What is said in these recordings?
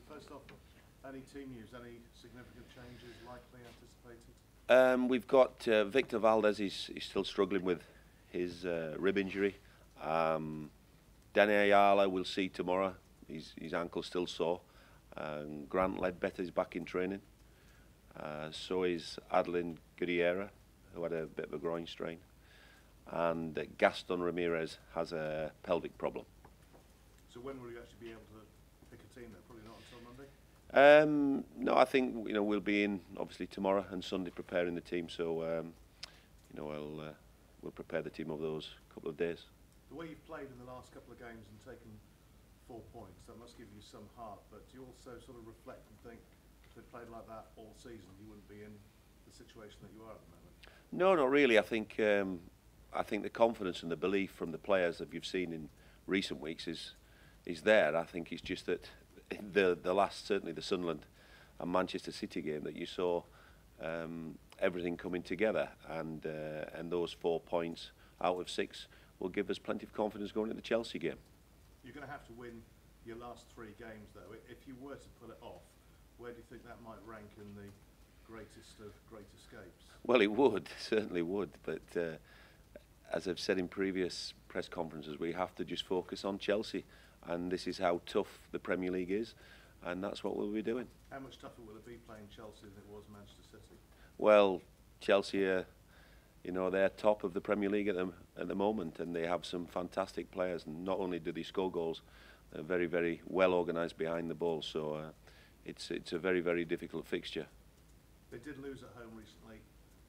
First off, any team news, any significant changes likely anticipated? We've got Victor Valdez, he's still struggling with his rib injury. Danny Ayala we'll see tomorrow, his ankle's still sore. Grant Ledbetter is back in training. So is Adeline Gutierrez, who had a bit of a groin strain. And Gaston Ramirez has a pelvic problem. So when will you actually be able to pick a team then? Probably not until Monday? No, I think we'll be in obviously tomorrow and Sunday preparing the team. So we'll prepare the team over those couple of days. The way you've played in the last couple of games and taken 4 points, that must give you some heart. But do you also sort of reflect and think if they played like that all season, you wouldn't be in the situation that you are at the moment? No, not really. I think the confidence and the belief from the players that you've seen in recent weeks is there. I think it's just that the last, certainly the Sunderland and Manchester City game, that you saw everything coming together, and those 4 points out of 6 will give us plenty of confidence going into the Chelsea game. You're going to have to win your last 3 games though. If you were to pull it off, where do you think that might rank in the greatest of great escapes? Well, it would, certainly would, but as I've said in previous press conferences, we have to just focus on Chelsea, and this is how tough the Premier League is, and that's what we'll be doing. How much tougher will it be playing Chelsea than it was Manchester City? Well, Chelsea are, they're top of the Premier League at the moment, and they have some fantastic players, and not only do they score goals, they're very, very well organised behind the ball, so it's a very, very difficult fixture. They did lose at home recently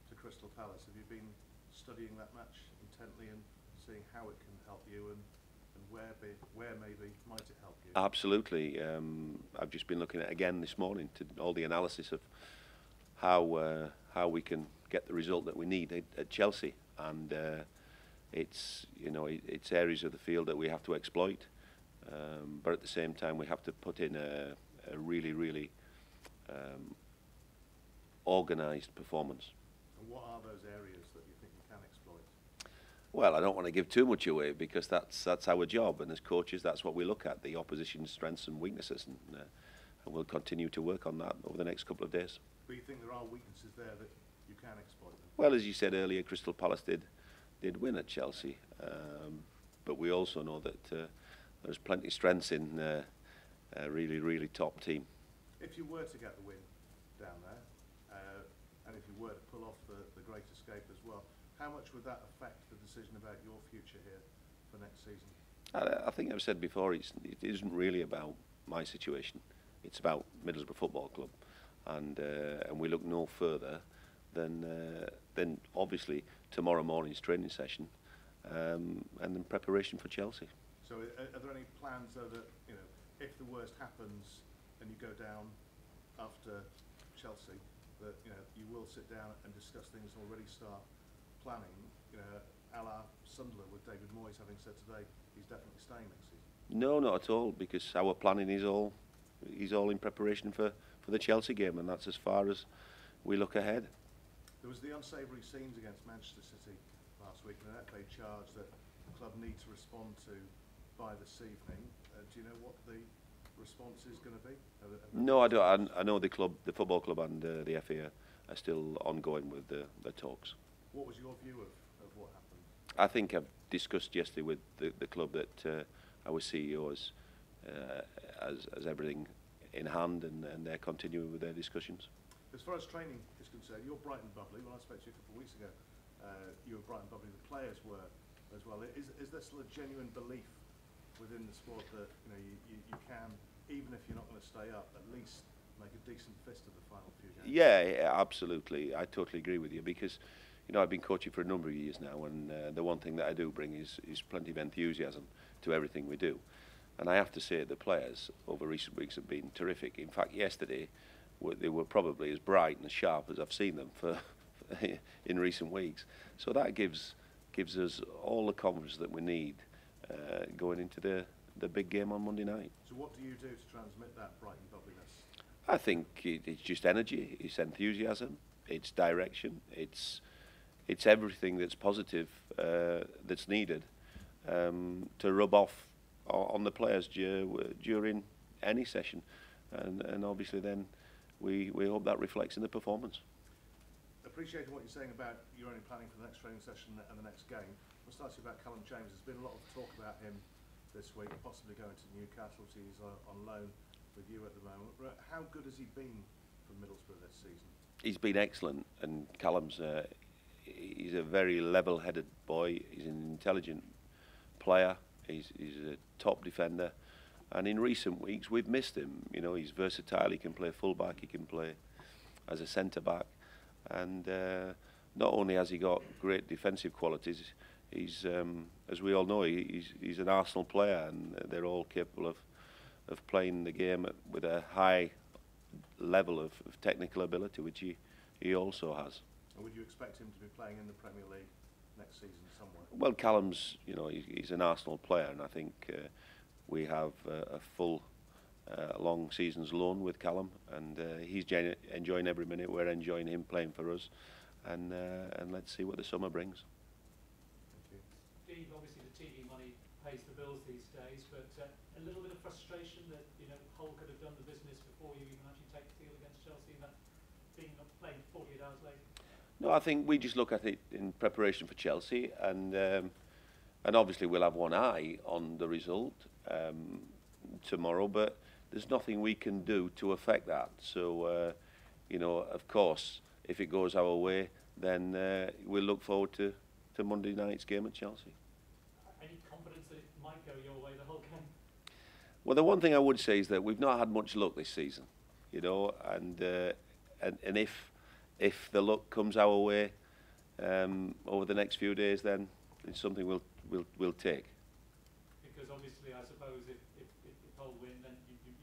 to Crystal Palace. Have you been studying that match intently and seeing how it can help you, and where maybe might it help you? Absolutely. I've just been looking at it again this morning to all the analysis of how we can get the result that we need at Chelsea, and it's areas of the field that we have to exploit, but at the same time we have to put in a really, really organised performance. And what are those areas that you think you can exploit? Well, I don't want to give too much away, because that's our job, and as coaches that's what we look at, the opposition's strengths and weaknesses, and we'll continue to work on that over the next couple of days. But you think there are weaknesses there that you can exploit them? Well, as you said earlier, Crystal Palace did win at Chelsea, but we also know that there's plenty of strengths in a really, really top team. If you were to get the win down there, and if you were to pull off the great escape as well, how much would that affect the decision about your future here for next season? I think I've said before, it isn't really about my situation. It's about Middlesbrough Football Club, and we look no further than obviously tomorrow morning's training session, and then preparation for Chelsea. So are there any plans though that, if the worst happens and you go down after Chelsea, that you will sit down and discuss things and already start planning, a la Sunderland, with David Moyes having said today he's definitely staying next season? No, not at all, because our planning is all in preparation for the Chelsea game, and that's as far as we look ahead. There was the unsavoury scenes against Manchester City last week, and an FA charge that the club need to respond to by this evening. Do you know what the response is going to be? No, I don't. I know the football club and the FA are still ongoing with the talks. What was your view of what happened? I think I've discussed yesterday with the club that our CEO has everything in hand, and they're continuing with their discussions. As far as training is concerned, you're bright and bubbly. When I spoke to you a couple of weeks ago, you were bright and bubbly. The players were as well. Is there still a genuine belief within the squad that you can, even if you're not going to stay up, at least make a decent fist of the final few games? Yeah, absolutely. I totally agree with you, because I've been coaching for a number of years now, and the one thing that I do bring is plenty of enthusiasm to everything we do. And I have to say the players over recent weeks have been terrific. In fact, yesterday they were probably as bright and as sharp as I've seen them for in recent weeks. So that gives us all the confidence that we need going into the big game on Monday night. So what do you do to transmit that bright and bubbliness? I think it's just energy, it's enthusiasm, it's direction, it's everything that's positive that's needed to rub off on the players during any session. and obviously then we hope that reflects in the performance. Appreciating what you're saying about you're only planning for the next training session and the next game. We'll start you about Callum James. There's been a lot of talk about him this week, possibly going to Newcastle. He's on loan with you at the moment. How good has he been for Middlesbrough this season? He's been excellent, and Callum's he's a very level-headed boy. He's an intelligent player. He's a top defender, and in recent weeks we've missed him. You know, he's versatile. He can play full-back. He can play as a centre-back, and not only has he got great defensive qualities, he's as we all know, he's an Arsenal player, and they're all capable of playing the game with a high level of technical ability, which he also has. And would you expect him to be playing in the Premier League next season somewhere? Well, Callum's, you know, he's an Arsenal player, and I think we have a full long season's loan with Callum, and he's enjoying every minute. We're enjoying him playing for us, and let's see what the summer brings. Thank you. Steve, obviously the TV money pays the bills these days, but a little bit of frustration that, you know, Hull could have done the business before you even actually take the deal against Chelsea, that being playing 48 hours late. No, I think we just look at it in preparation for Chelsea, and obviously we'll have one eye on the result tomorrow, but there's nothing we can do to affect that. So, you know, of course, if it goes our way, then we'll look forward to Monday night's game at Chelsea. Any confidence that it might go your way the whole game? Well, the one thing I would say is that we've not had much luck this season, you know, and if the luck comes our way over the next few days, then it's something we'll take. Because obviously, I suppose if Hull win, then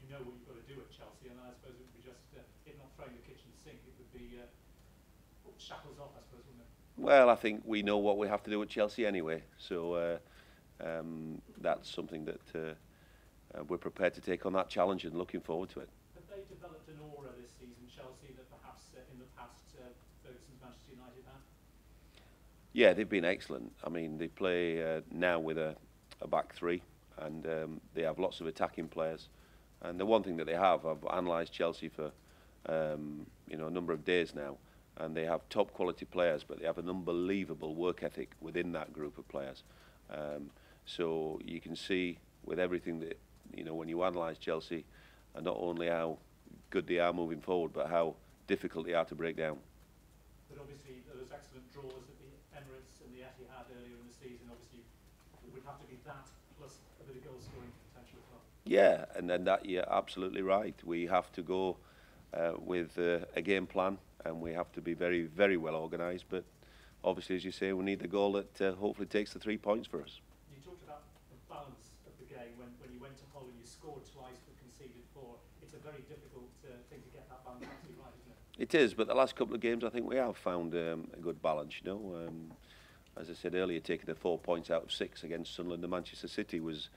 you know what you've got to do at Chelsea, and I suppose it would be just, if not throwing the kitchen sink, it would be shackles off, I suppose, wouldn't it? Well, I think we know what we have to do at Chelsea anyway, so that's something that we're prepared to take on that challenge and looking forward to it. Have they developed an aura this season, Chelsea, that perhaps in the past Ferguson's Manchester United have? Yeah, they've been excellent. I mean, they play now with a back three, and they have lots of attacking players. And the one thing that they have, I've analysed Chelsea for you know, a number of days now, and they have top quality players, but they have an unbelievable work ethic within that group of players. So you can see with everything that, you know, when you analyse Chelsea, and not only how good they are moving forward, but how difficult they are to break down. But obviously those excellent draws at the Emirates and the Etihad earlier in the season, obviously it would have to be that plus a bit of goal scoring potential as well. Yeah, and then that, you're absolutely right. We have to go with a game plan, and we have to be very, very well organised. But obviously, as you say, we need the goal that hopefully takes the 3 points for us. You talked about the balance of the game when you went to Hull and you scored twice but conceded 4. It's a very difficult thing to get that balance absolutely right, isn't it? It is, but the last couple of games, I think we have found a good balance. You know, as I said earlier, taking the 4 points out of 6 against Sunderland and Manchester City was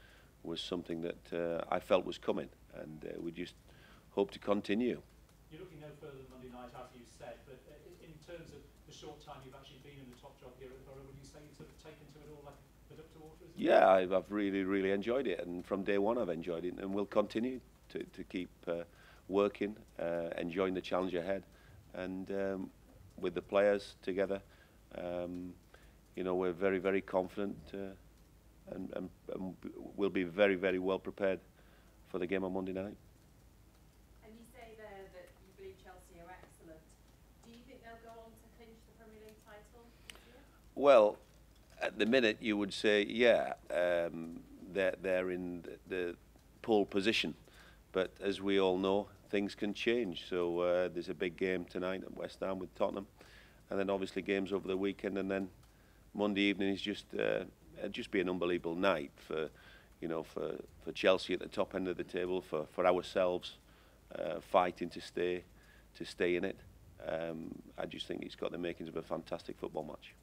something that I felt was coming, and we just hope to continue. You're looking no further than Monday night, as you said, but in terms of the short time you've actually been in the top job here at Boro, would you say you've sort of taken to it all like a bit up to water? Yeah, I've really, really enjoyed it, and from day one I've enjoyed it, and we'll continue to keep working, enjoying the challenge ahead, and with the players together, you know, we're very, very confident, and we'll be very, very well prepared for the game on Monday night. And you say there that you believe Chelsea are excellent. Do you think they'll go on to clinch the Premier League title this year? Well, at the minute you would say, yeah, they're in the pole position, but as we all know, things can change. So there's a big game tonight at West Ham with Tottenham, and then obviously games over the weekend, and then Monday evening is just be an unbelievable night for, you know, for Chelsea at the top end of the table, for ourselves fighting to stay in it. I just think it's got the makings of a fantastic football match.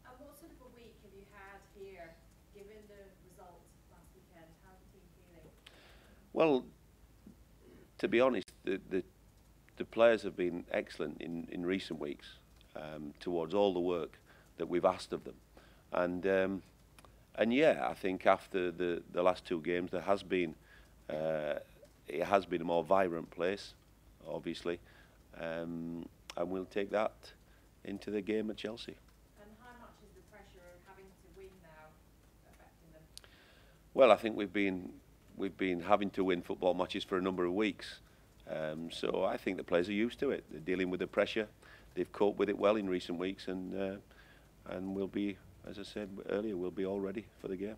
And what sort of a week have you had here, given the result last weekend? How's the team feeling? Well, to be honest, the players have been excellent in recent weeks towards all the work that we've asked of them, and yeah, I think after the last 2 games there has been it has been a more vibrant place, obviously, and we'll take that into the game at Chelsea. And how much is the pressure of having to win now affecting them? Well, I think we've been having to win football matches for a number of weeks, so I think the players are used to it. They're dealing with the pressure. They've coped with it well in recent weeks, and we'll be, as I said earlier, we'll be all ready for the game.